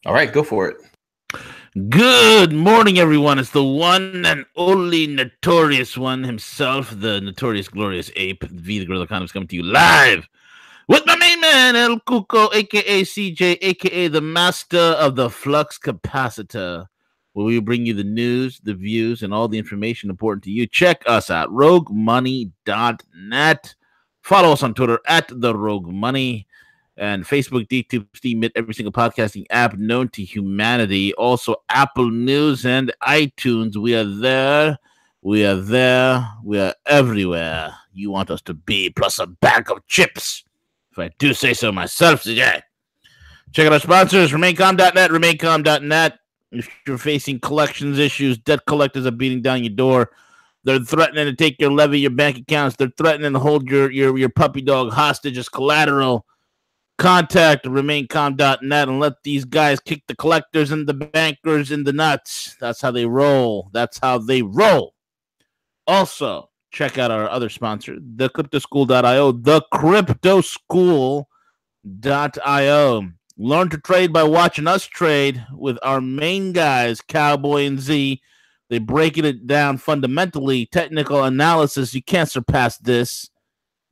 All right, go for it. Good morning, everyone. It's the one and only notorious one himself, the notorious glorious ape, V the Gorilla Condoms, coming to you live with my main man, El Cuco, aka CJ, aka the master of the flux capacitor, where we bring you the news, the views, and all the information important to you. Check us out, roguemoney.net. Follow us on Twitter at the Rogue Money and Facebook, DTube, Steam, every single podcasting app known to humanity. Also, Apple News and iTunes. We are there. We are there. We are everywhere you want us to be, plus a bag of chips, if I do say so myself, CJ. Check out our sponsors, RemainCom.net, RemainCom.net. If you're facing collections issues, debt collectors are beating down your door. They're threatening to take your levy, your bank accounts. They're threatening to hold your puppy dog hostage as collateral. Contact RemainCom.net and let these guys kick the collectors and the bankers in the nuts. That's how they roll. That's how they roll. Also, check out our other sponsor, thecryptoschool.io, thecryptoschool.io. Learn to trade by watching us trade with our main guys, Cowboy and Z. They breaking it down fundamentally, technical analysis. You can't surpass this.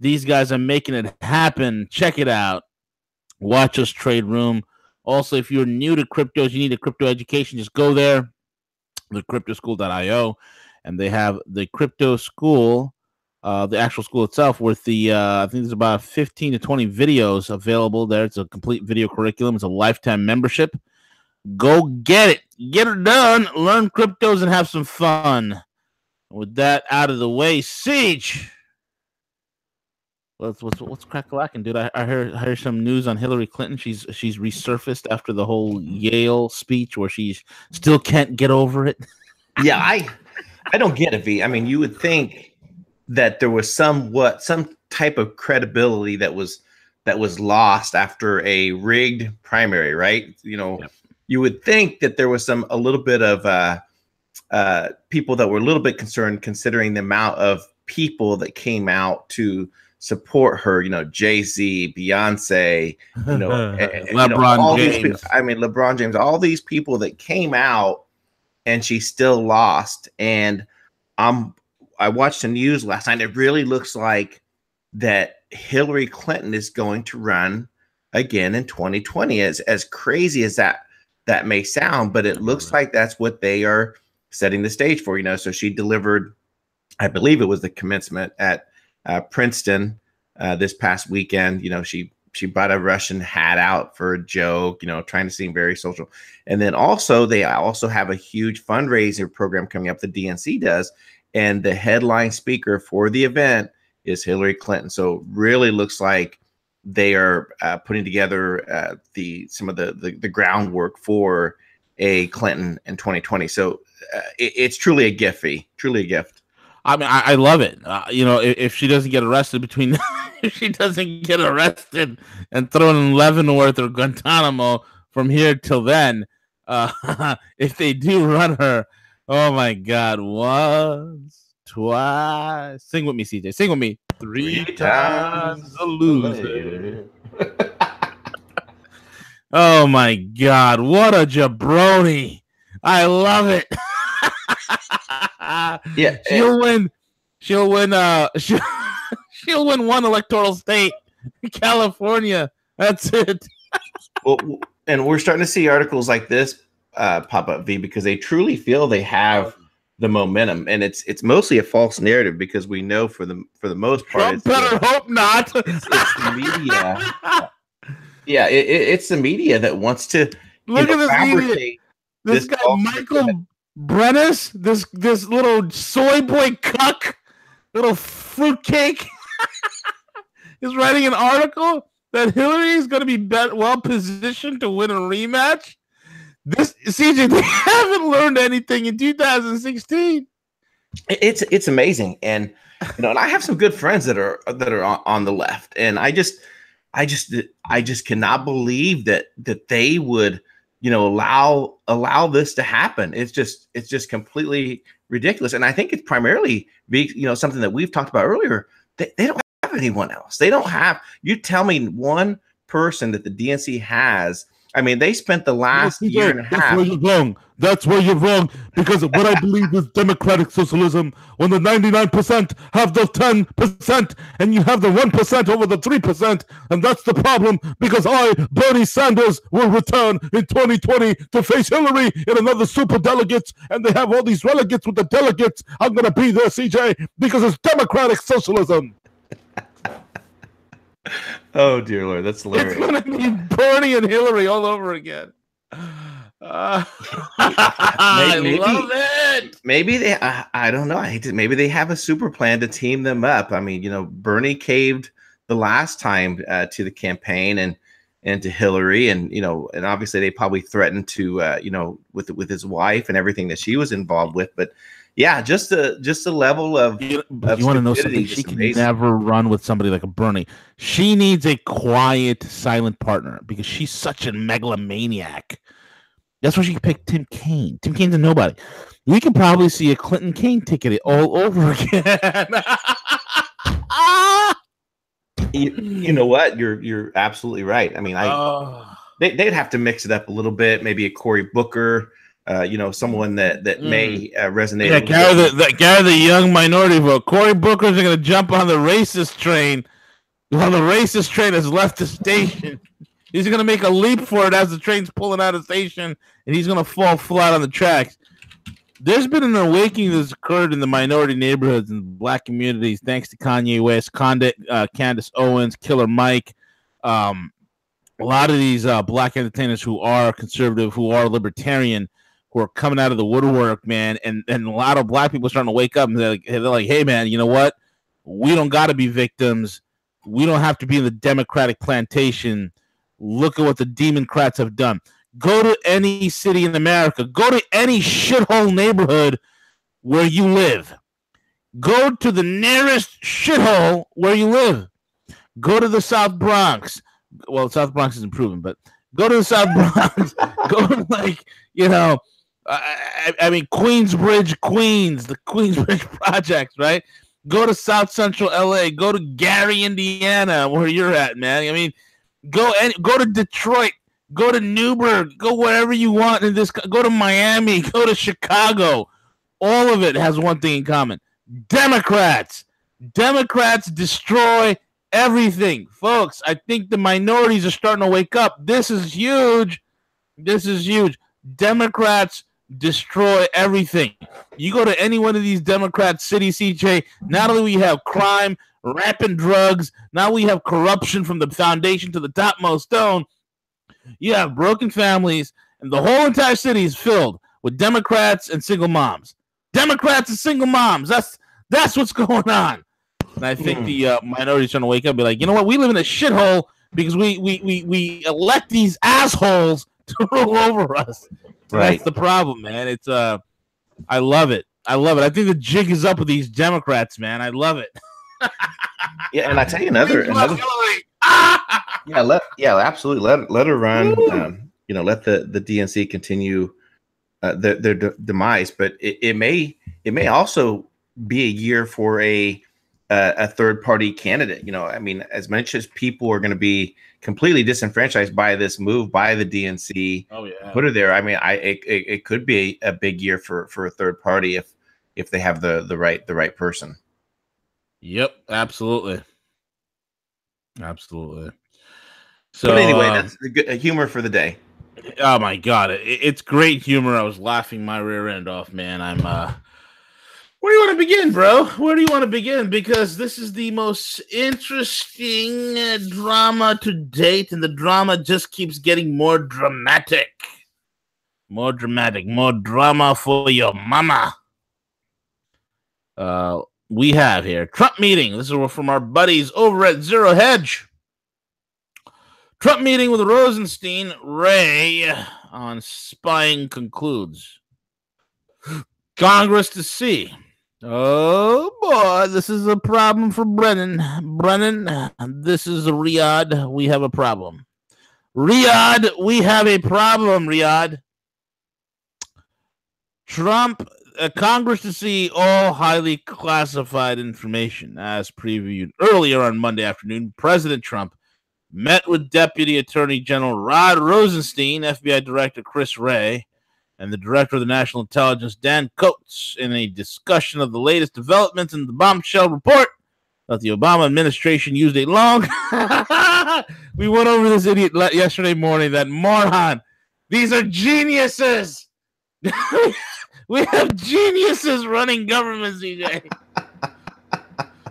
These guys are making it happen. Check it out. Watch us trade room. Also, if you're new to cryptos, you need a crypto education, just go there, thecryptoschool.io, and they have the crypto school, the actual school itself, with the I think there's about 15 to 20 videos available there. It's a complete video curriculum. It's a lifetime membership. Go get it. Get it done. Learn cryptos and have some fun. With that out of the way, Siege. What's crack-a-lacking, dude? I heard some news on Hillary Clinton. She's resurfaced after the whole Yale speech where she still can't get over it. Yeah, I don't get it, V. I mean, you would think that there was some type of credibility that was lost after a rigged primary, right? You know, yep. You would think that there was a little bit of people that were a little bit concerned, considering the amount of people that came out to support her, you know, Jay-Z, Beyonce, you know, LeBron James. LeBron James, all these people that came out, and she still lost. And I watched the news last night. It really looks like that Hillary Clinton is going to run again in 2020. As crazy as that may sound, but it looks like that's what they are setting the stage for, you know. So she delivered, I believe it was the commencement at Princeton this past weekend. You know, she brought a Russian hat out for a joke, you know, trying to seem very social. And then also they also have a huge fundraiser program coming up, the DNC does, and the headline speaker for the event is Hillary Clinton. So really looks like they are putting together some of the groundwork for a Clinton in 2020. So it's truly a gift, truly a gift. I mean, I love it. You know, if she doesn't get arrested if she doesn't get arrested and thrown in Leavenworth or Guantanamo from here till then, if they do run her, oh my God, once, twice. Sing with me, CJ. Sing with me. Three times a loser. Oh my God, what a jabroni. I love it. Yeah, she'll win. She'll win one electoral state, California. That's it. Well, and we're starting to see articles like this pop up, V, because they truly feel they have the momentum, and it's mostly a false narrative, because we know for the most part, hope not. It's the media. Yeah, it's the media that wants to look at this media. This guy Michael Brennis, this little soy boy cuck, little fruitcake, is writing an article that Hillary is going to be well positioned to win a rematch. This CJ, they haven't learned anything in 2016. It's amazing, and you know, and I have some good friends that are on the left, and I just cannot believe that they would, you know, allow this to happen. It's just completely ridiculous, and I think it's primarily, you know, something that we've talked about earlier. They don't have anyone else. They don't have. You tell me one person that the DNC has I mean, they spent the last year and a That's half. where you're wrong. That's where you're wrong. Because what I believe is democratic socialism, when the 99% have the 10% and you have the 1% over the 3%. And that's the problem, because Bernie Sanders, will return in 2020 to face Hillary in another super delegates. And they have all these relegates with the delegates. I'm going to be there, CJ, because it's democratic socialism. Oh, dear Lord. That's hilarious. It's going to be Bernie and Hillary all over again. I love it. Maybe they, I don't know. Maybe they have a super plan to team them up. I mean, Bernie caved the last time to the campaign and to Hillary, and and obviously they probably threatened to with his wife and everything that she was involved with. But yeah, just the level of you want to know something? She can never run with somebody like a Bernie. She needs a quiet, silent partner because she's such a megalomaniac. That's why she picked Tim Kaine. Tim Kaine's a nobody. We can probably see a Clinton Kaine ticket all over again. You know what? You're absolutely right. I mean, they'd have to mix it up a little bit. Maybe a Cory Booker, someone that may resonate. Yeah, Gary the young minority vote. Cory Booker's going to jump on the racist train while the racist train has left the station. He's going to make a leap for it as the train's pulling out of the station, and he's going to fall flat on the tracks. There's been an awakening that's occurred in the minority neighborhoods and black communities thanks to Kanye West, Candace Owens, Killer Mike. A lot of these black entertainers who are conservative, who are libertarian, who are coming out of the woodwork, man. And a lot of black people are starting to wake up and they're like, hey, man, you know what? We don't got to be victims. We don't have to be in the Democratic plantation. Look at what the Democrats have done. Go to any city in America. Go to any shithole neighborhood where you live. Go to the nearest shithole where you live. Go to the South Bronx. Well, South Bronx isn't proven, but go to the South Bronx. Go to Queensbridge, Queens, the Queensbridge projects, right? Go to South Central LA. Go to Gary, Indiana, where you're at, man. I mean, go to Detroit. Go to Newburgh. Go wherever you want in this. Go to Miami. Go to Chicago. All of it has one thing in common: Democrats. Democrats destroy everything, folks. I think the minorities are starting to wake up. This is huge. This is huge. Democrats destroy everything. You go to any one of these Democrat cities, CJ. Not only we have crime, rampant drugs. Now we have corruption from the foundation to the topmost stone. You have broken families, and the whole entire city is filled with Democrats and single moms. Democrats and single moms. That's what's going on. And I think the minorities trying to wake up and be like, you know what? We live in a shithole because we elect these assholes to rule over us. Right. That's the problem, man. It's I love it. I love it. I think the jig is up with these Democrats, man. I love it. Yeah, and I tell you another absolutely. Let her run. Let the DNC continue their demise. But it may also be a year for a third party candidate. I mean, as much as people are going to be completely disenfranchised by this move by the DNC, put her there. I mean, it could be a big year for a third party if they have the right person. Yep, absolutely. So, but anyway, that's good humor for the day. Oh my God, it's great humor. I was laughing my rear end off, man. Where do you want to begin, bro? Where do you want to begin? Because this is the most interesting drama to date, and the drama just keeps getting more dramatic. More drama for your mama. We have here Trump meeting. This is from our buddies over at Zero Hedge. Trump meeting with Rosenstein, Ray on spying concludes. Congress to see. Oh boy, this is a problem for Brennan. This is Riyadh. We have a problem. Riyadh, we have a problem, Riyadh. Trump, Congress to see all highly classified information as previewed earlier on Monday afternoon. President Trump met with Deputy Attorney General Rod Rosenstein, FBI Director Chris Wray, and the Director of the National Intelligence, Dan Coates, in a discussion of the latest developments in the bombshell report that the Obama administration used a long... We went over this idiot yesterday morning, that moron. These are geniuses. We have geniuses running government, CJ.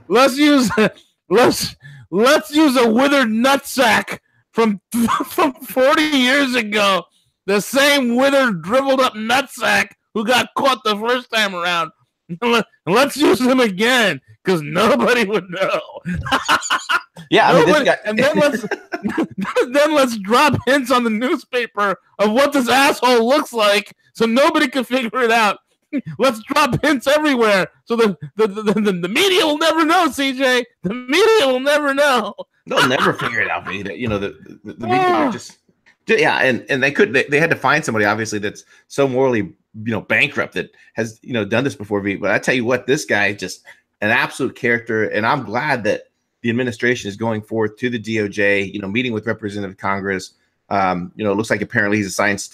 Let's use a withered nutsack from 40 years ago. The same withered, dribbled up nutsack who got caught the first time around. Let's use him again, because nobody would know. Yeah, I mean, this guy... and then let's drop hints on the newspaper of what this asshole looks like, so nobody can figure it out. Let's drop hints everywhere, so the media will never know. CJ, the media will never know. They'll never figure it out. You know, the media are just... Yeah, and they had to find somebody, obviously, that's so morally, bankrupt, that has, done this before. But I tell you what, this guy is just an absolute character, and I'm glad that the administration is going forth to the DOJ, meeting with Representative Congress. It looks like apparently he's assigned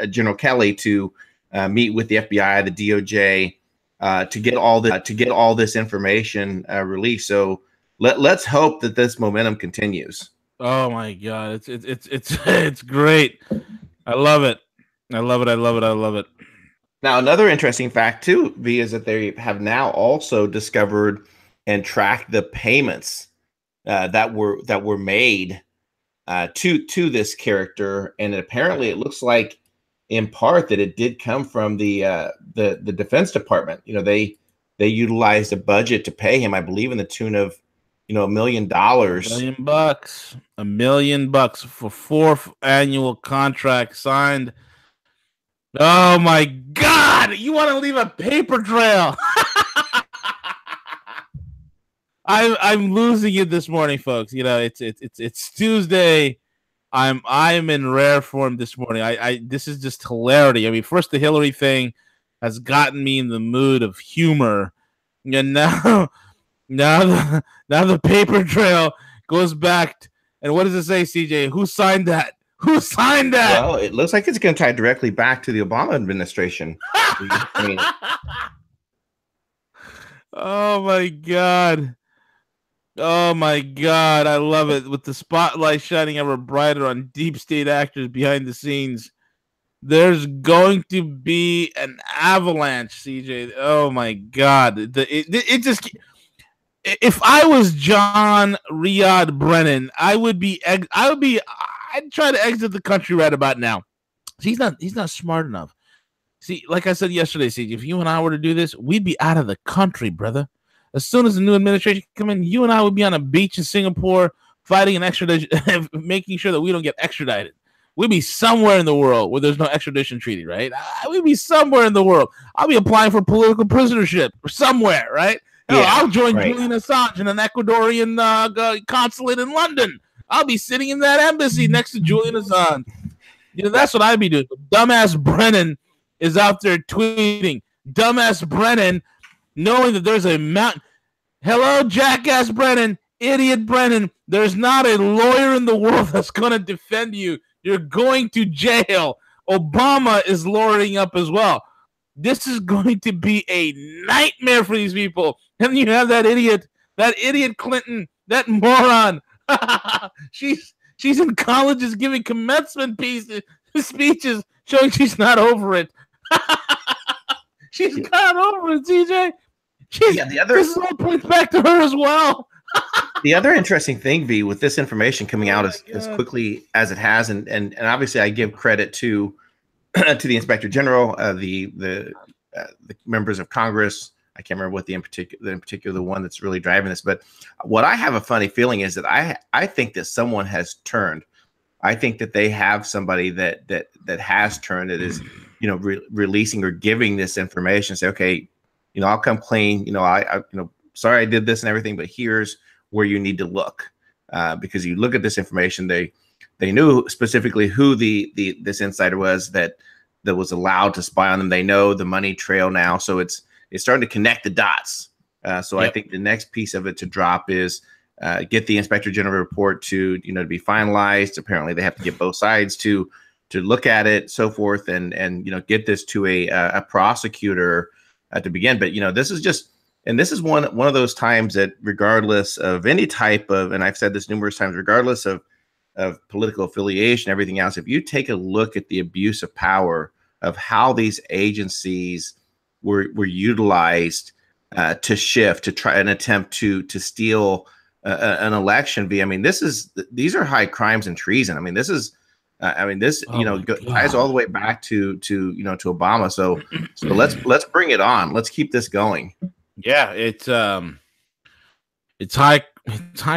General Kelly to meet with the FBI, the DOJ, to get all this information released. So let's hope that this momentum continues. Oh my God, it's great. I love it. I love it. I love it. I love it. Now, another interesting fact too, V, is that they have now also discovered and tracked the payments that were made to this character, and apparently it looks like, in part, that it did come from the Defense Department. They utilized a budget to pay him, I believe, in the tune of $1 million. $1 million for 4 annual contracts signed. Oh my God! You want to leave a paper trail? I'm losing it this morning, folks. It's Tuesday. I'm in rare form this morning. This is just hilarity. I mean, first the Hillary thing has gotten me in the mood of humor, and now the paper trail goes back. And what does it say, CJ? Who signed that? Who signed that? Well, it looks like it's going to tie directly back to the Obama administration. I mean, oh my God. Oh my God, I love it. With the spotlight shining ever brighter on deep state actors behind the scenes, there's going to be an avalanche, CJ. Oh my God. It just... If I was John Riyad Brennan, I'd try to exit the country right about now. He's not smart enough. See, like I said yesterday, CJ, if you and I were to do this, we'd be out of the country, brother. As soon as the new administration come in, you and I would be on a beach in Singapore fighting an extradition, making sure that we don't get extradited. We'd be somewhere in the world where there's no extradition treaty, right? We'd be somewhere in the world. I'll be applying for political prisonership or somewhere, right? Yeah, I'll join Julian Assange in an Ecuadorian consulate in London. I'll be sitting in that embassy next to Julian Assange. That's what I'd be doing. Dumbass Brennan is out there tweeting. Dumbass Brennan, knowing that there's a mountain. Hello, jackass Brennan, idiot Brennan. There's not a lawyer in the world that's going to defend you. You're going to jail. Obama is lawyering up as well. This is going to be a nightmare for these people. And you have that idiot Clinton, that moron. She's in colleges giving commencement speeches showing she's not over it. She's not over it, CJ. This all points back to her as well. The other interesting thing, V, with this information coming out as quickly as it has, and obviously I give credit to the Inspector General, the members of Congress. I can't remember what in particular the one that's really driving this, but what I have a funny feeling is that I think that someone has turned. I think that they have somebody that has turned, that is, releasing or giving this information. Say, okay, I'll come clean. Sorry I did this and everything, but here's where you need to look, because you look at this information. They knew specifically who this insider was that was allowed to spy on them. They know the money trail now, so it's starting to connect the dots. So yep. I think the next piece of it to drop is get the Inspector General report to to be finalized. Apparently, they have to get both sides to look at it, so forth, and get this to a prosecutor to begin. But this is just, and this is one of those times that, regardless of any type of, and I've said this numerous times, regardless of political affiliation, everything else, if you take a look at the abuse of power of how these agencies were utilized to shift, to try and attempt to steal an election via, these are high crimes and treason. This is ties all the way back to Obama. So let's bring it on. Let's keep this going. Yeah, it's high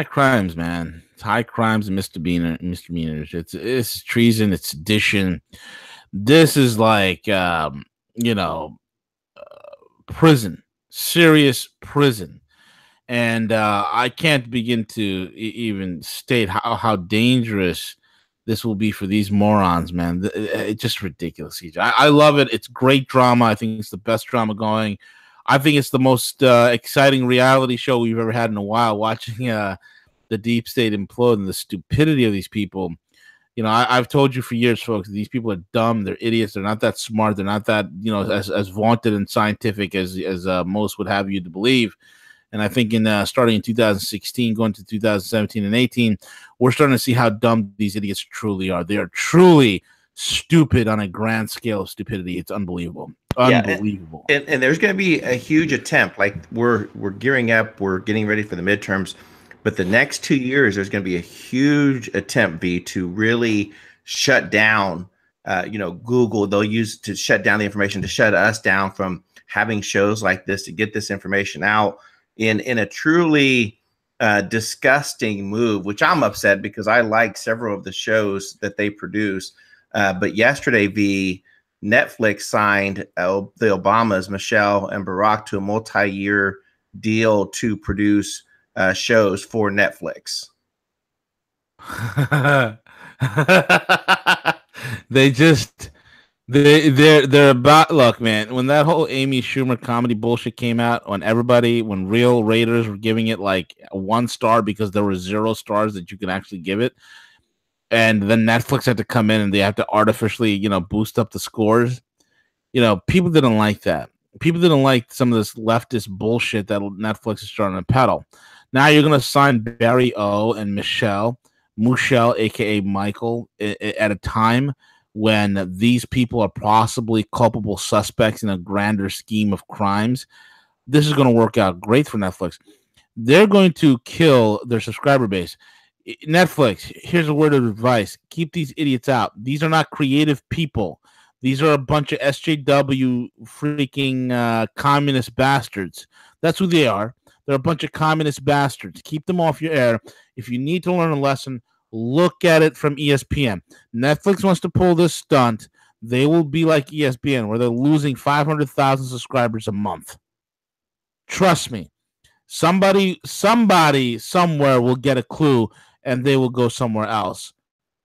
crimes, man. It's high crimes and misdemeanors. It's treason. It's sedition. This is like prison, serious prison. And I can't begin to even state how dangerous this will be for these morons, man. It's just ridiculous, CJ. I love it. It's great drama. I think it's the best drama going. I think it's the most exciting reality show we've ever had in a while, watching the deep state implode and the stupidity of these people. I've told you for years, folks, these people are dumb. They're idiots. They're not that smart. They're not that, as vaunted and scientific as most would have you to believe. And I think starting in 2016, going to 2017 and 18, we're starting to see how dumb these idiots truly are. They are truly stupid on a grand scale of stupidity. It's unbelievable. Unbelievable. Yeah, and there's going to be a huge attempt. Like we're gearing up. We're getting ready for the midterms. But the next 2 years, there's going to be a huge attempt, to really shut down, Google. They'll use to shut down the information, to shut us down from having shows like this, to get this information out in a truly disgusting move, which I'm upset because I like several of the shows that they produce. But yesterday, Netflix signed the Obamas, Michelle and Barack, to a multi-year deal to produce shows for Netflix. They're about, look, man, when that whole Amy Schumer comedy bullshit came out, when real raters were giving it like 1 star because there were 0 stars that you can actually give it, and then Netflix had to come in and they had to artificially boost up the scores. People didn't like that. People didn't like some of this leftist bullshit that Netflix is trying to peddle. Now you're going to sign Barry O and Michelle, aka Michael, at a time when these people are possibly culpable suspects in a grander scheme of crimes. This is going to work out great for Netflix. They're going to kill their subscriber base. Netflix, here's a word of advice. Keep these idiots out. These are not creative people. These are a bunch of SJW freaking communist bastards. That's who they are. They're a bunch of communist bastards. Keep them off your air. If you need to learn a lesson, look at it from ESPN. Netflix wants to pull this stunt. They will be like ESPN, where they're losing 500,000 subscribers a month. Trust me. Somebody somewhere will get a clue, and they will go somewhere else.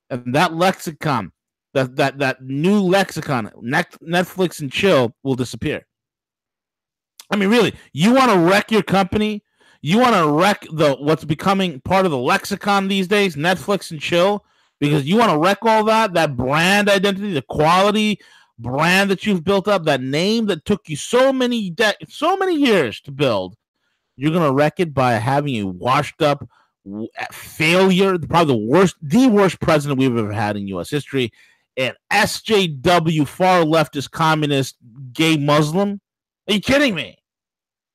And that lexicon, that new lexicon, Netflix and chill, will disappear. Really, you want to wreck your company? You want to wreck what's becoming part of the lexicon these days, Netflix and chill, because you want to wreck all that brand identity, the quality brand that you've built up, that name that took you so many years to build. You're going to wreck it by having a washed up failure, probably the worst president we've ever had in U.S. history, an SJW, far leftist, communist, gay Muslim. Are you kidding me?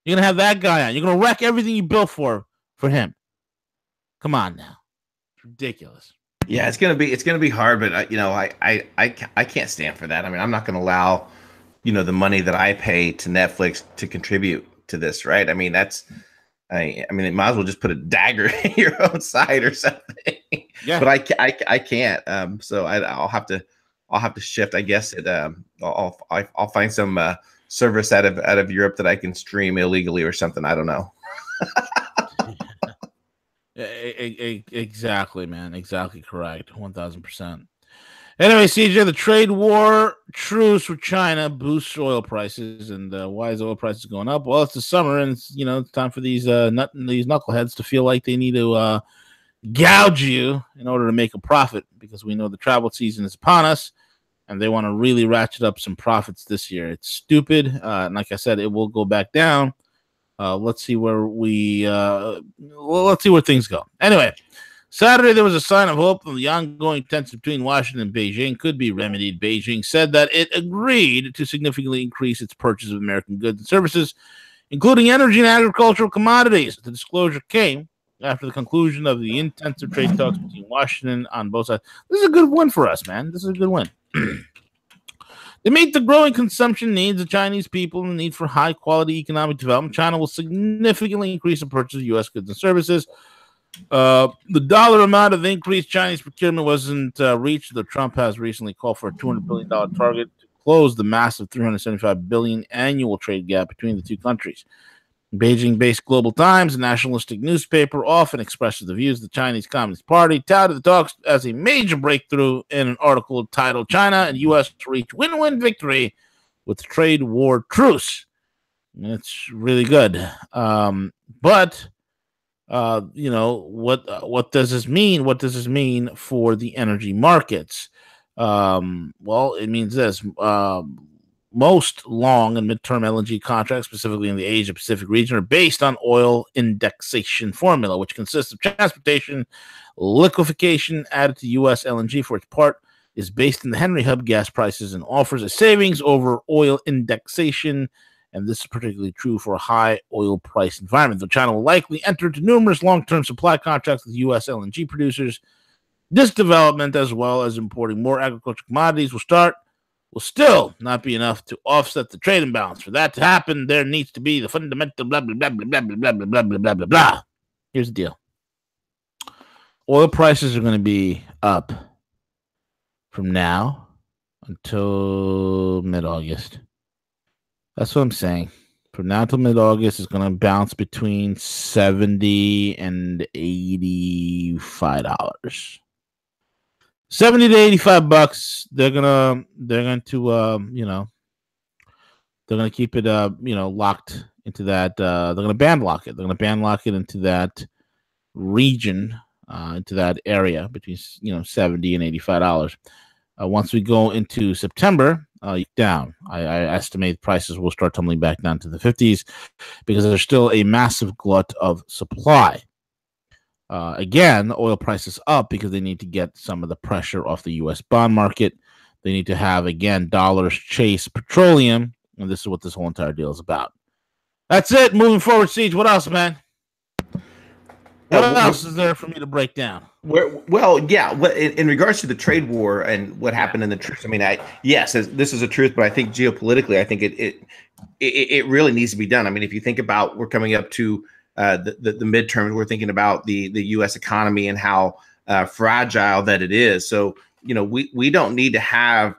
You're going to have that guy on. You're going to wreck everything you built for him. Come on now. It's ridiculous. Yeah, it's going to be hard, but I can't stand for that. I'm not going to allow, the money that I pay to Netflix to contribute to this, right? That's, it might as well just put a dagger in your own side or something. Yeah. But I can't. So I'll have to shift. I guess I'll find some service out of Europe that I can stream illegally or something. I don't know. Exactly, man. Exactly correct. 1,000%. Anyway, CJ, the trade war truce with China boosts oil prices, and why is oil prices going up? Well, it's the summer, and it's time for these knuckleheads to feel like they need to gouge you in order to make a profit, because we know the travel season is upon us, and they want to really ratchet up some profits this year. It's stupid, and like I said, it will go back down. Let's see where let's see where things go. Anyway. Saturday, there was a sign of hope that the ongoing tension between Washington and Beijing could be remedied. Beijing said that it agreed to significantly increase its purchase of American goods and services, including energy and agricultural commodities. The disclosure came after the conclusion of the intensive trade talks between Washington on both sides. This is a good win for us, man. This is a good win. To meet the growing consumption needs of Chinese people and the need for high-quality economic development, China will significantly increase the purchase of U.S. goods and services. The dollar amount of the increased Chinese procurement wasn't reached, though Trump has recently called for a $200 billion target to close the massive $375 billion annual trade gap between the two countries. Beijing-based Global Times, a nationalistic newspaper, often expresses the views of the Chinese Communist Party, touted the talks as a major breakthrough in an article titled "China and U.S. reach win-win victory with trade war truce." And it's really good, but. What does this mean? What does this mean for the energy markets? Well, it means this. Most long and midterm LNG contracts, specifically in the Asia Pacific region, are based on oil indexation formula, which consists of transportation, liquefaction added to U.S. LNG for its part, is based in the Henry Hub gas prices and offers a savings over oil indexation. And this is particularly true for a high oil price environment. Though China will likely enter into numerous long-term supply contracts with U.S. LNG producers, this development, as well as importing more agricultural commodities, will still not be enough to offset the trade imbalance. For that to happen, there needs to be the fundamental blah, blah, blah, blah, blah, blah, blah, blah, blah, blah, blah, blah. Here's the deal. Oil prices are going to be up from now until mid-August. That's what I'm saying. From now till mid-August, it's going to bounce between $70 and $85. $70 to $85. They're going to keep it locked into that. They're going to band lock it. They're going to band lock it into that region, into that area between $70 and $85. Once we go into September, down. I estimate prices will start tumbling back down to the 50s because there's still a massive glut of supply. Again, oil prices up because they need to get some of the pressure off the U.S. bond market. They need to have, again, dollars chase petroleum, and this is what this whole entire deal is about. That's it. Moving forward, Siege. What else, man? What else is there for me to break down? In regards to the trade war and what happened in the truce, I mean, yes, this is a truth, but I think geopolitically, I think it really needs to be done. I mean, if you think about, we're coming up to the midterms, we're thinking about the U.S. economy and how fragile that it is. So, we don't need to have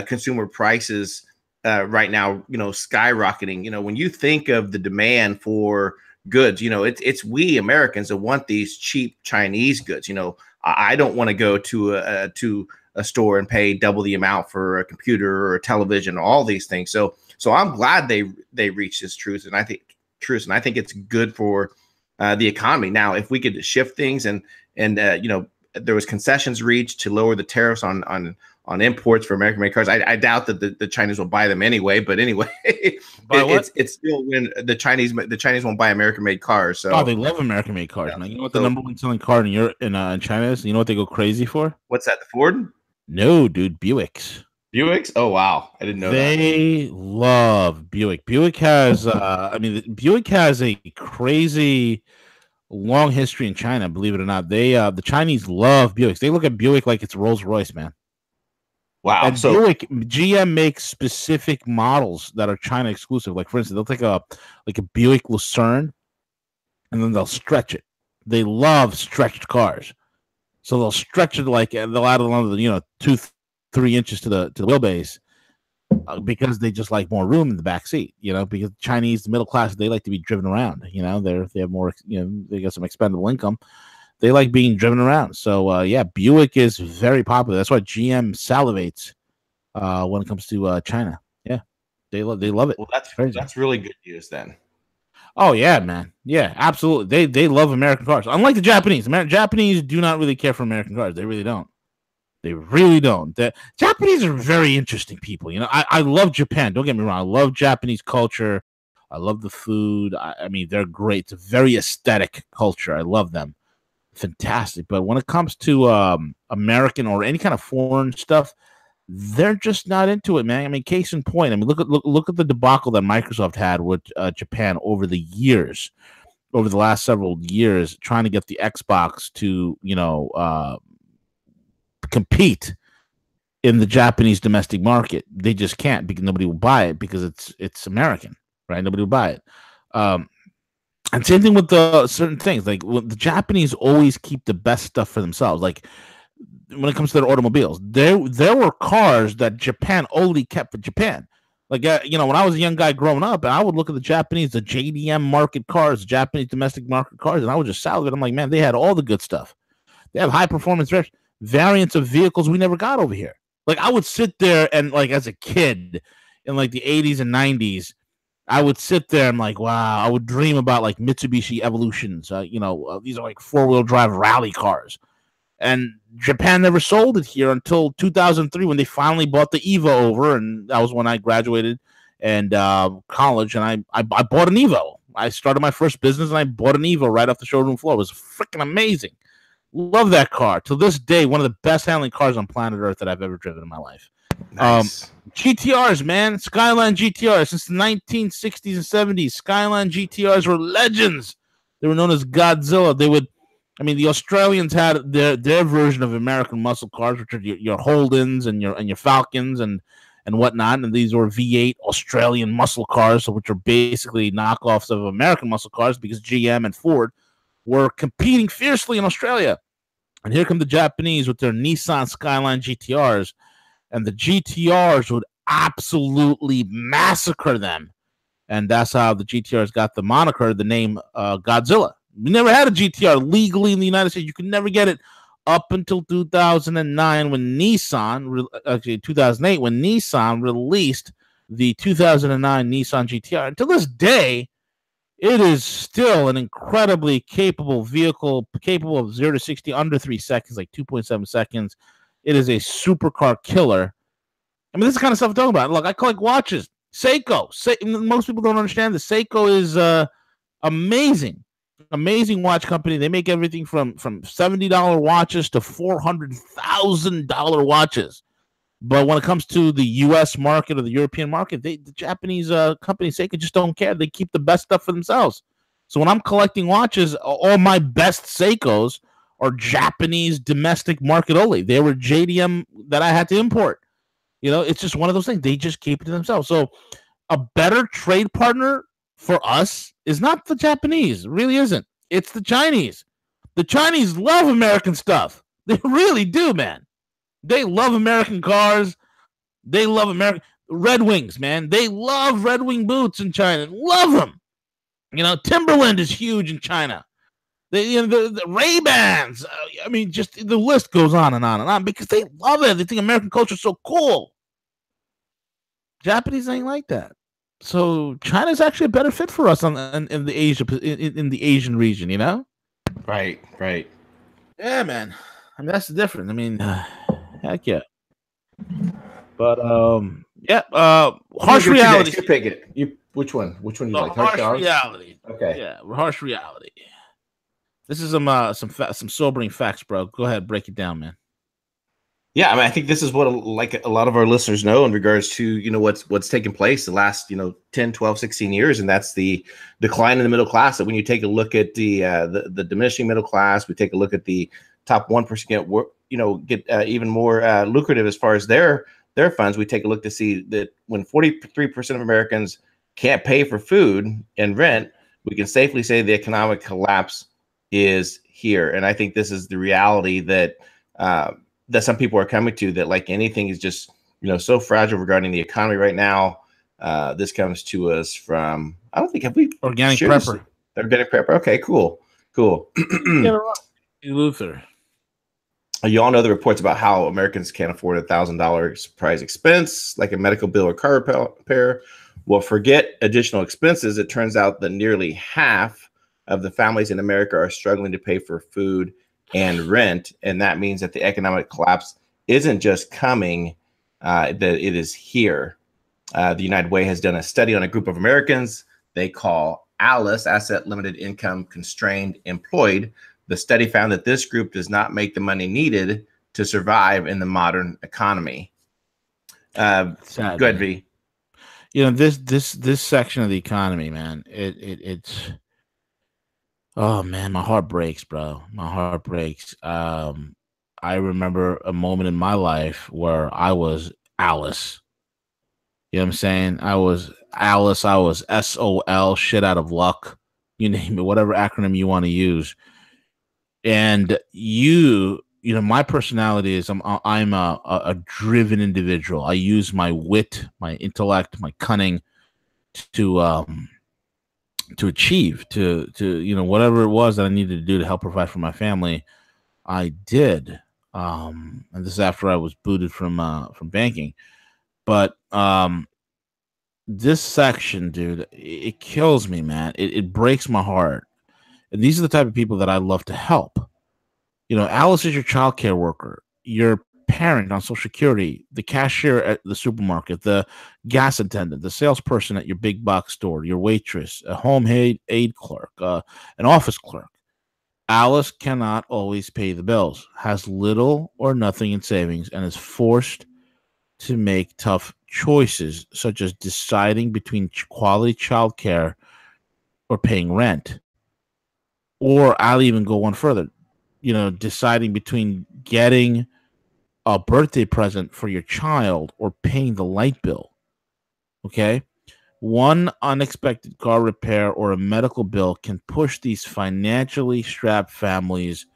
consumer prices right now, skyrocketing. When you think of the demand for goods, it's we Americans that want these cheap Chinese goods. I don't want to go to a store and pay double the amount for a computer or a television, all these things. So I'm glad they reached this truce, and I think it's good for the economy. Now, if we could shift things and there was concessions reached to lower the tariffs on imports for American-made cars. I doubt that the Chinese will buy them anyway. But anyway, it's still when the Chinese won't buy American-made cars. So they love American-made cars, man. You know what the number one selling car in Europe in China is? You know what they go crazy for? What's that? The Ford? No, dude, Buicks. Buicks? Oh wow, I didn't know they love Buick. Buick has, Buick has a crazy long history in China. Believe it or not, the Chinese love Buicks. They look at Buick like it's Rolls Royce, man. Wow. And so Buick, GM makes specific models that are China exclusive. Like, for instance, they'll take a Buick Lucerne and then they'll stretch it. They love stretched cars. So they'll stretch it they'll add another 2-3 inches to the wheelbase because they just like more room in the back seat, because Chinese middle class, they like to be driven around, they have more, they got some expendable income. they like being driven around. So yeah, Buick is very popular. That's why GM salivates when it comes to China. Yeah, they love it. Well, Crazy. that's really good news then. Oh yeah, man. Yeah, absolutely. They love American cars. Unlike the Japanese. Japanese do not really care for American cars. They really don't. They really don't. The Japanese are very interesting people. You know, I love Japan. Don't get me wrong. I love Japanese culture. I love the food. I mean, they're great. It's a very aesthetic culture. I love them. Fantastic. But when it comes to American or any kind of foreign stuff, they're just not into it, man. I mean, case in point. I mean, look at the debacle that Microsoft had with Japan over the years, over the last several years, trying to get the Xbox to, compete in the Japanese domestic market. They just can't because nobody will buy it because it's American, right? Nobody will buy it. And same thing with the certain things. Like the Japanese always keep the best stuff for themselves. Like when it comes to their automobiles, there were cars that Japan only kept for Japan. Like when I was a young guy growing up, and I would look at the JDM market cars, Japanese domestic market cars, and I would just salivate. I'm like, man, they had all the good stuff. They have high performance variants of vehicles we never got over here. Like I would sit there and like as a kid in like the 80s and 90s, I would sit there and like, wow, I would dream about like Mitsubishi Evolutions. These are like 4-wheel drive rally cars. And Japan never sold it here until 2003 when they finally bought the Evo over. And that was when I graduated and college. And I bought an Evo. I started my first business and I bought an Evo right off the showroom floor. It was freaking amazing. Love that car. To this day, one of the best handling cars on planet Earth that I've ever driven in my life. Nice. GTRs, man. Skyline GTRs. Since the 1960s and 70s, Skyline GTRs were legends. They were known as Godzilla. The Australians had their version of American muscle cars, which are your Holdens and your Falcons and whatnot. And these were V8 Australian muscle cars, which are basically knockoffs of American muscle cars because GM and Ford were competing fiercely in Australia. And here come the Japanese with their Nissan Skyline GTRs. And the GTRs would absolutely massacre them. And that's how the GTRs got the moniker, the name Godzilla. We never had a GTR legally in the United States. You could never get it up until 2009 when 2008 when Nissan released the 2009 Nissan GTR. And to this day, it is still an incredibly capable vehicle, capable of 0 to 60 under 3 seconds, like 2.7 seconds. It is a supercar killer. I mean, this is the kind of stuff I'm talking about. Look, I collect watches. Seiko. Most people don't understand this. Seiko is amazing watch company. They make everything from $70 watches to $400,000 watches. But when it comes to the U.S. market or the European market, the Japanese company Seiko just don't care. They keep the best stuff for themselves. So when I'm collecting watches, all my best Seikos are Japanese domestic market only. They were JDM that I had to import. It's just one of those things. They just keep it to themselves. So a better trade partner for us is not the Japanese. It really isn't. It's the Chinese. The Chinese love American stuff. They really do, man. They love American cars. They love American Red Wings, man. They love Red Wing boots in China. Love them. Timberland is huge in China. The Ray-Bans. Just the list goes on and on and on because they love it. They think American culture is so cool. Japanese ain't like that. So China's actually a better fit for us in the Asian region. Right. Yeah, man. That's the difference. Heck yeah. But harsh reality. You pick it. Which one? Which one you like? Harsh reality. Okay. Yeah, harsh reality. This is some sobering facts, bro. Go ahead, break it down, man. Yeah, I think this is what a lot of our listeners know in regards to what's taken place the last 10, 12, 16 years, and that's the decline in the middle class. That when you take a look at the diminishing middle class, we take a look at the top 1% get even more lucrative as far as their funds. We take a look to see that when 43% of Americans can't pay for food and rent, we can safely say the economic collapse is here. And I think this is the reality that some people are coming to, that like anything is just so fragile regarding the economy right now. This comes to us from, I don't think, have we Organic Prepper. Organic Prepper. Okay, cool. Luther. You all know the reports about how Americans can't afford $1,000 surprise expense, like a medical bill or car repair. Well, forget additional expenses. It turns out that nearly half of the families in America are struggling to pay for food and rent. And that means that the economic collapse isn't just coming, that it is here. The United Way has done a study on a group of Americans they call ALICE, Asset Limited Income Constrained Employed. The study found that this group does not make the money needed to survive in the modern economy. Go ahead, V. You know, this section of the economy, man, it's oh man, my heart breaks, bro. My heart breaks. I remember a moment in my life where I was Alice. You know what I'm saying? I was Alice. I was SOL, shit out of luck. You name it, whatever acronym you want to use. And you know, my personality is I'm a driven individual. I use my wit, my intellect, my cunning to achieve, to you know, whatever it was that I needed to do to help provide for my family. I did, and this is after I was booted from banking. But this section, dude, it kills me, man. It breaks my heart. And these are the type of people that I love to help. You know, Alice is your child care worker, your parent on Social Security, the cashier at the supermarket, the gas attendant, the salesperson at your big box store, your waitress, a home aid clerk, an office clerk. Alice cannot always pay the bills, has little or nothing in savings, and is forced to make tough choices, such as deciding between quality child care or paying rent. Or I'll even go one further, you know, deciding between getting a birthday present for your child or paying the light bill. Okay? One unexpected car repair or a medical bill can push these financially strapped families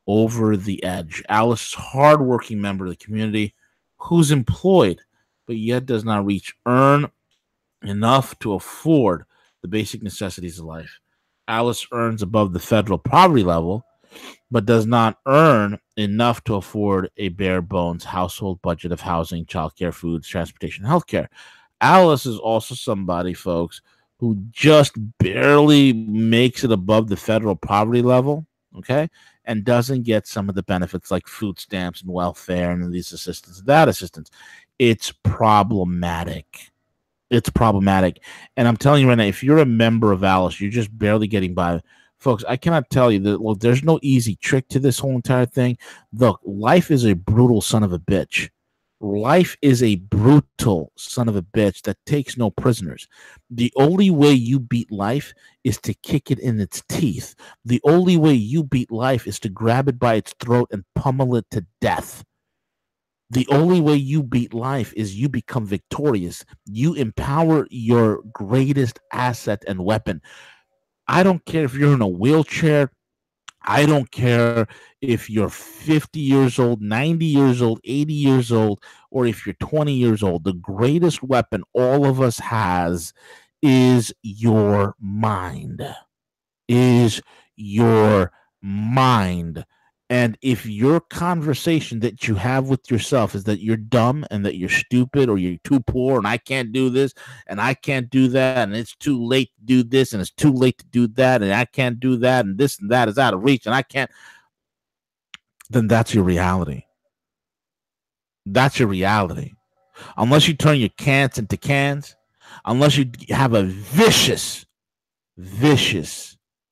over the edge. Alice is a hardworking member of the community who's employed, but yet does not earn enough to afford the basic necessities of life. Alice earns above the federal poverty level, but does not earn enough to afford a bare bones household budget of housing, childcare, food, transportation, healthcare. Alice is also somebody, folks, who just barely makes it above the federal poverty level, okay, and doesn't get some of the benefits like food stamps and welfare and these assistance, that assistance. It's problematic. It's problematic. And I'm telling you right now, if you're a member of Alice, you're just barely getting by. Folks, I cannot tell you that, look, there's no easy trick to this whole entire thing. Look, life is a brutal son of a bitch. Life is a brutal son of a bitch that takes no prisoners. The only way you beat life is to kick it in its teeth. The only way you beat life is to grab it by its throat and pummel it to death. The only way you beat life is you become victorious. You empower your greatest asset and weapon. I don't care if you're in a wheelchair. I don't care if you're 50 years old, 90 years old, 80 years old, or if you're 20 years old. The greatest weapon all of us has is your mind. Is your mind. And if your conversation that you have with yourself is that you're dumb and that you're stupid or you're too poor and I can't do this and I can't do that and it's too late to do this and it's too late to do that and I can't do that and this and that is out of reach and I can't, then that's your reality. That's your reality. Unless you turn your can'ts into cans, unless you have a vicious,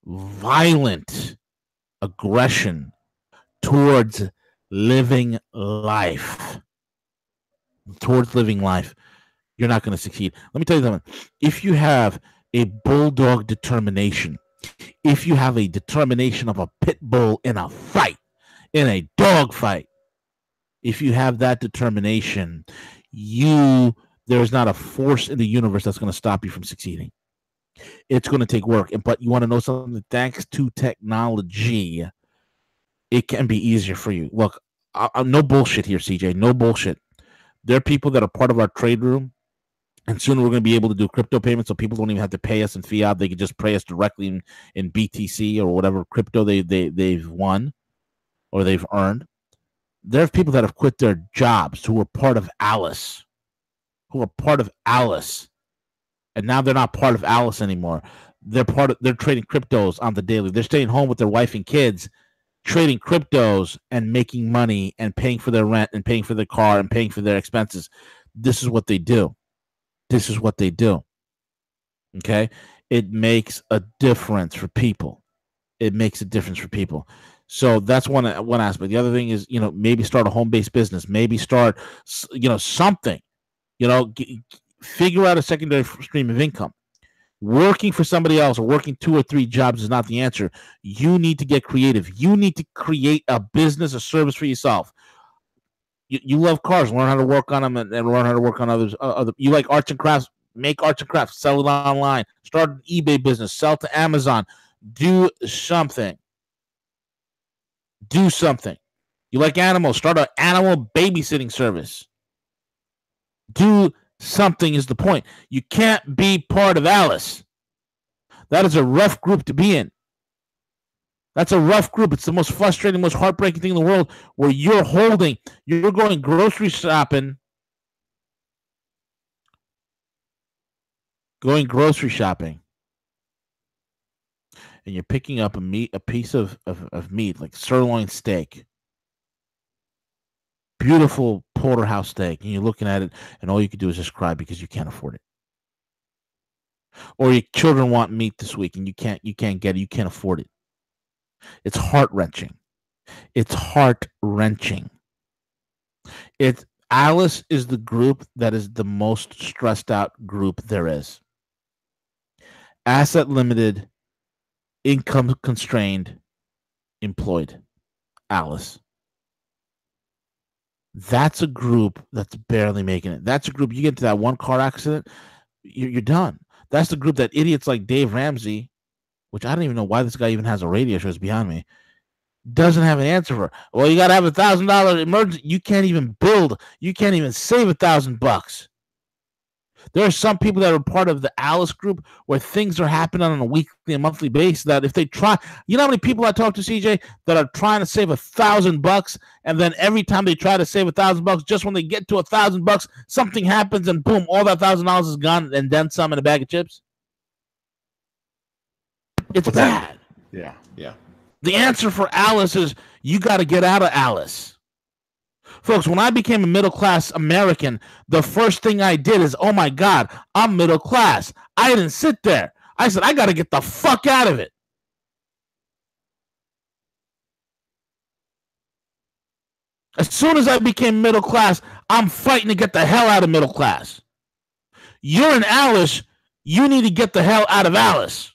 violent aggression towards living life, you're not going to succeed. Let me tell you something. If you have a bulldog determination, if you have a determination of a pit bull in a fight, in a dog fight, if you have that determination, there's not a force in the universe that's going to stop you from succeeding. It's going to take work. But you want to know something? Thanks to technology, it can be easier for you. Look, no bullshit here, CJ. No bullshit. There are people that are part of our trade room, and soon we're going to be able to do crypto payments, so people don't even have to pay us in fiat. They can just pay us directly in BTC or whatever crypto they've won. or they've earned. There are people that have quit their jobs who were part of Alice, and now they're not part of Alice anymore. They're trading cryptos on the daily. They're staying home with their wife and kids, trading cryptos and making money and paying for their rent and paying for their car and paying for their expenses. This is what they do. Okay? It makes a difference for people. So that's one aspect. The other thing is, maybe start a home-based business. Maybe start, something. Figure out a secondary stream of income. Working for somebody else or working 2 or 3 jobs is not the answer. You need to get creative. You need to create a business, a service for yourself. You love cars. Learn how to work on them and learn how to work on others. You like arts and crafts. Make arts and crafts. Sell it online. Start an eBay business. Sell to Amazon. Do something. You like animals. Start an animal babysitting service. Do something is the point. You can't be part of Alice. That is a rough group to be in. That's a rough group. It's the most frustrating, most heartbreaking thing in the world, where you're going grocery shopping, and you're picking up a piece of meat, like sirloin steak. Beautiful porterhouse steak, and you're looking at it, and all you can do is just cry because you can't afford it. Or your children want meat this week, and you can't get it. You can't afford it. It's heart-wrenching. Alice is the group that is the most stressed out group there is. Asset limited, income constrained, employed. Alice. That's a group that's barely making it. That's a group, you get into that one car accident, you're done. That's the group that idiots like Dave Ramsey, which I don't even know why this guy even has a radio show, is beyond me, doesn't have an answer for. Well, you got to have $1,000 emergency. You can't even save $1,000. There are some people that are part of the Alice group where things are happening on a weekly and monthly basis that if they try, you know how many people I talk to, CJ, that are trying to save $1,000, and then every time they try to save $1,000, just when they get to $1,000, something happens and boom, all that $1,000 is gone and then some in a bag of chips. It's bad. Yeah. The answer for Alice is you got to get out of Alice. Folks, when I became a middle-class American, the first thing I did is, oh, my God, I'm middle class. I didn't sit there. I said, I got to get the fuck out of it. As soon as I became middle class, I'm fighting to get the hell out of middle class. You're in Alice. You need to get the hell out of Alice.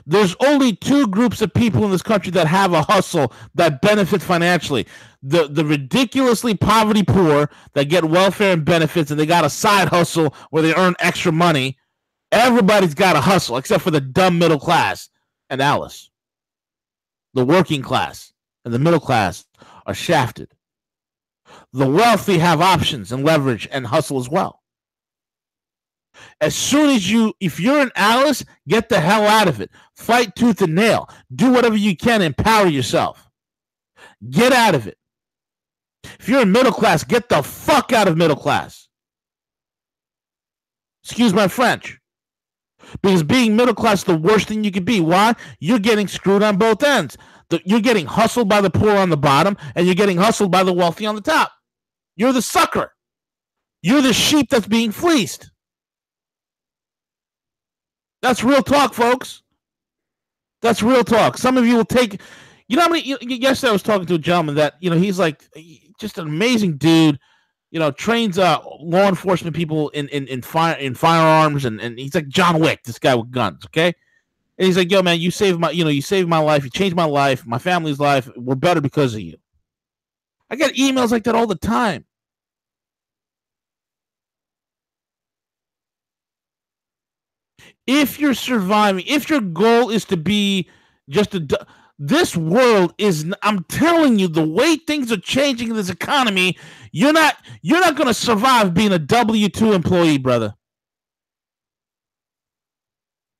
There's only 2 groups of people in this country that have a hustle that benefit financially. The ridiculously poverty poor that get welfare and benefits, and they got a side hustle where they earn extra money. Everybody's got a hustle except for the dumb middle class and Alice. The working class and the middle class are shafted. The wealthy have options and leverage and hustle as well. As soon as if you're in Alice, get the hell out of it. Fight tooth and nail. Do whatever you can. Empower yourself. Get out of it. If you're in middle class, get the fuck out of middle class. Excuse my French. Because being middle class is the worst thing you could be. Why? You're getting screwed on both ends. You're getting hustled by the poor on the bottom, and you're getting hustled by the wealthy on the top. You're the sucker. You're the sheep that's being fleeced. That's real talk, folks. That's real talk. Some of you will take, how many, yesterday I was talking to a gentleman that, he's like just an amazing dude, trains law enforcement people in firearms, and he's like John Wick, this guy with guns, okay? And he's like, yo, man, you saved my life, you changed my life, my family's life, we're better because of you. I get emails like that all the time. If you're surviving, if your goal is to be this world is, I'm telling you, the way things are changing in this economy, you're not going to survive being a W-2 employee, brother.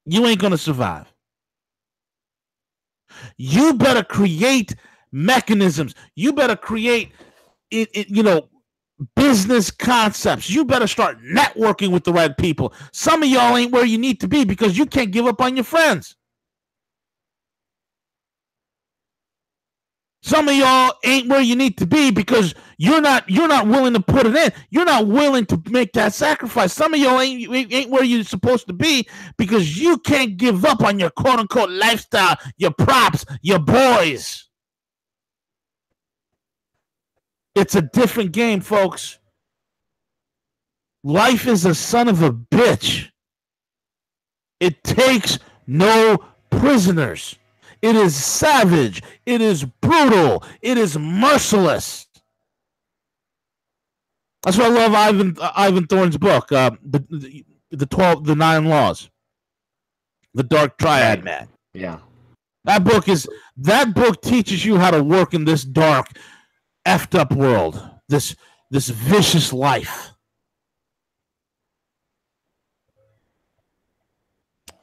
You ain't going to survive. You better create mechanisms. You better create business concepts. You better start networking with the right people. Some of y'all ain't where you need to be because you can't give up on your friends. Some of y'all ain't where you need to be because you're not willing to put it in. You're not willing to make that sacrifice. Some of y'all ain't where you're supposed to be because you can't give up on your quote unquote lifestyle, your props, your boys. It's a different game, folks. Life is a son of a bitch. It takes no prisoners. It is savage. It is brutal. It is merciless. That's why I love Ivan Thorne's book, the 9 Laws, the Dark Triad, man. Yeah, that book teaches you how to work in this dark, effed up world, this vicious life.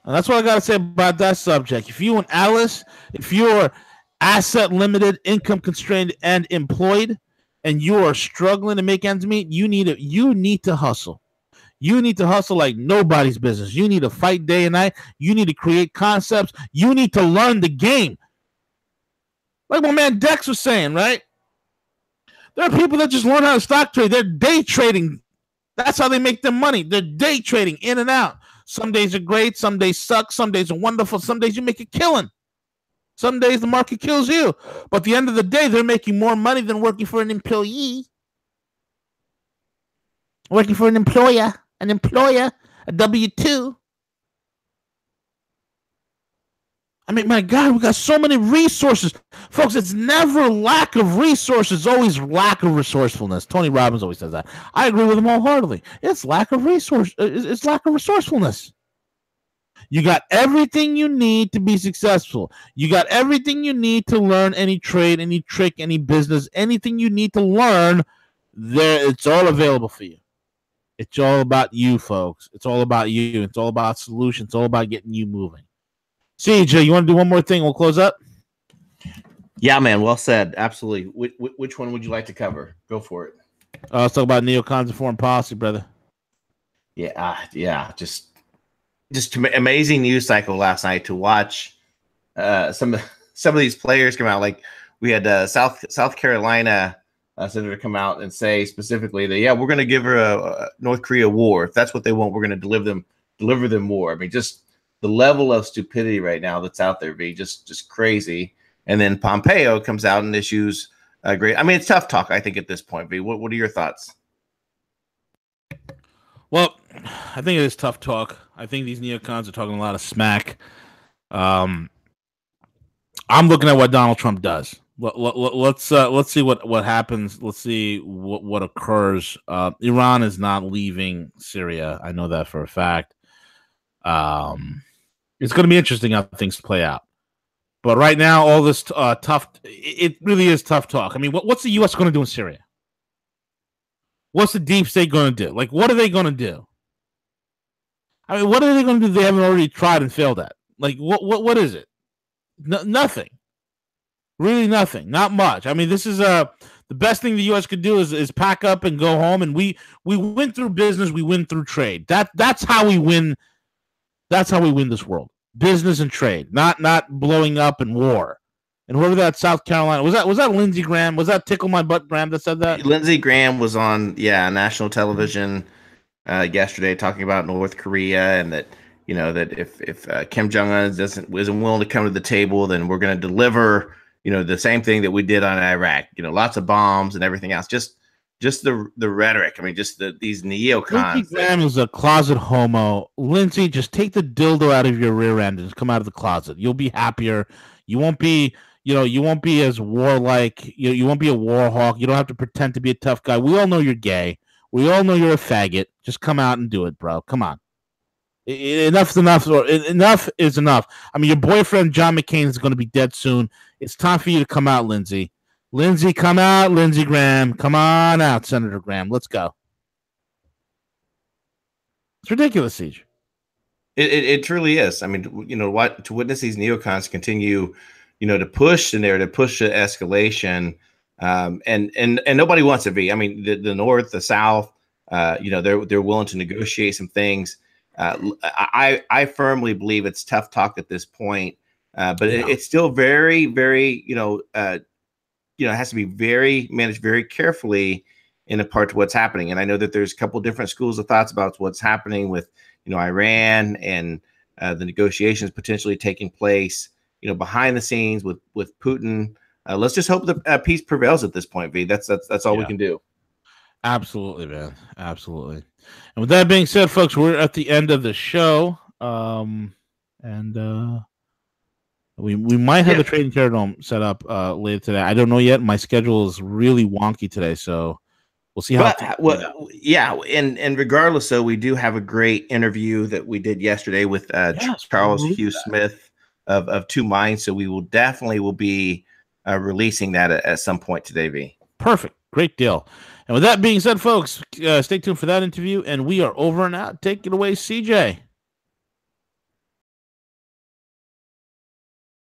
And that's what I got to say about that subject. If you and Alice, if you're asset limited, income constrained, and employed, and you are struggling to make ends meet, you need to hustle. You need to hustle like nobody's business. You need to fight day and night. You need to create concepts. You need to learn the game. Like my man Dex was saying, right? There are people that just learn how to stock trade. They're day trading. That's how they make their money. They're day trading in and out. Some days are great. Some days suck. Some days are wonderful. Some days you make a killing. Some days the market kills you. But at the end of the day, they're making more money than working for an employee. Working for an employer, a W-2. I mean, my God, we got so many resources. Folks, it's never lack of resources, always lack of resourcefulness. Tony Robbins always says that. I agree with him wholeheartedly. It's lack of resource. It's lack of resourcefulness. You got everything you need to be successful. You got everything you need to learn any trade, any trick, any business, anything you need to learn. There, it's all available for you. It's all about you, folks. It's all about you. It's all about solutions. It's all about getting you moving. CJ, you want to do one more thing? We'll close up. Yeah, man. Well said. Absolutely. Which one would you like to cover? Go for it. Let's talk about neocons and foreign policy, brother. Yeah. Just amazing news cycle last night to watch. Some of these players come out. Like we had South Carolina senator come out and say specifically that we're going to give her a North Korea war. If that's what they want, we're going to deliver them war. I mean, just the level of stupidity right now that's out there, just crazy. And then Pompeo comes out and issues great. I mean, it's tough talk, I think, at this point. V, what are your thoughts? Well, I think it is tough talk. I think these neocons are talking a lot of smack. I'm looking at what Donald Trump does. Let's see what happens. Let's see what occurs. Iran is not leaving Syria. I know that for a fact. It's going to be interesting how things play out. But right now, all this it really is tough talk. I mean, what's the U.S. going to do in Syria? What's the deep state going to do? Like, what are they going to do? I mean, what are they going to do they haven't already tried and failed at? Like, what is it? Nothing. Really nothing. Not much. I mean, this is the best thing the U.S. could do is pack up and go home. And we win through business. We win through trade. That's how we win. That's how we win this world. Business and trade, not blowing up in war. And whoever that South Carolina was that Lindsey Graham? Was that Tickle My Butt Graham that said that? Lindsey Graham was on national television yesterday talking about North Korea and that that if Kim Jong-un isn't willing to come to the table, then we're going to deliver the same thing that we did on Iraq. Lots of bombs and everything else. Just the rhetoric. I mean, just these neocons. Lindsey Graham is a closet homo. Lindsey, just take the dildo out of your rear end and come out of the closet. You'll be happier. You won't be, you won't be as warlike. You won't be a war hawk. You don't have to pretend to be a tough guy. We all know you're gay. We all know you're a faggot. Just come out and do it, bro. Come on. Enough's enough. Enough is enough. I mean, your boyfriend John McCain is going to be dead soon. It's time for you to come out, Lindsey. Lindsey, come out. Lindsey Graham. Come on out, Senator Graham. Let's go. It's ridiculous, Siege. It truly is. I mean, to witness these neocons continue, to push in there, to push the escalation. And nobody wants to be. I mean, the North, the South, they're willing to negotiate some things. I firmly believe it's tough talk at this point, but it's still very, very, it has to be managed very carefully in a part to what's happening. And I know that there's a couple different schools of thoughts about what's happening with, Iran and the negotiations potentially taking place, behind the scenes with Putin. Let's just hope that peace prevails at this point, V. That's all we can do. Absolutely, man. Absolutely. And with that being said, folks, we're at the end of the show. We might have the Trading Terror Dome set up later today. I don't know yet. My schedule is really wonky today, so we'll see how. And regardless, so we do have a great interview that we did yesterday with Charles Hugh Smith of Two Minds. So we will be releasing that at some point today, V. Perfect. Great deal. And with that being said, folks, stay tuned for that interview, and we are over and out. Take it away, CJ.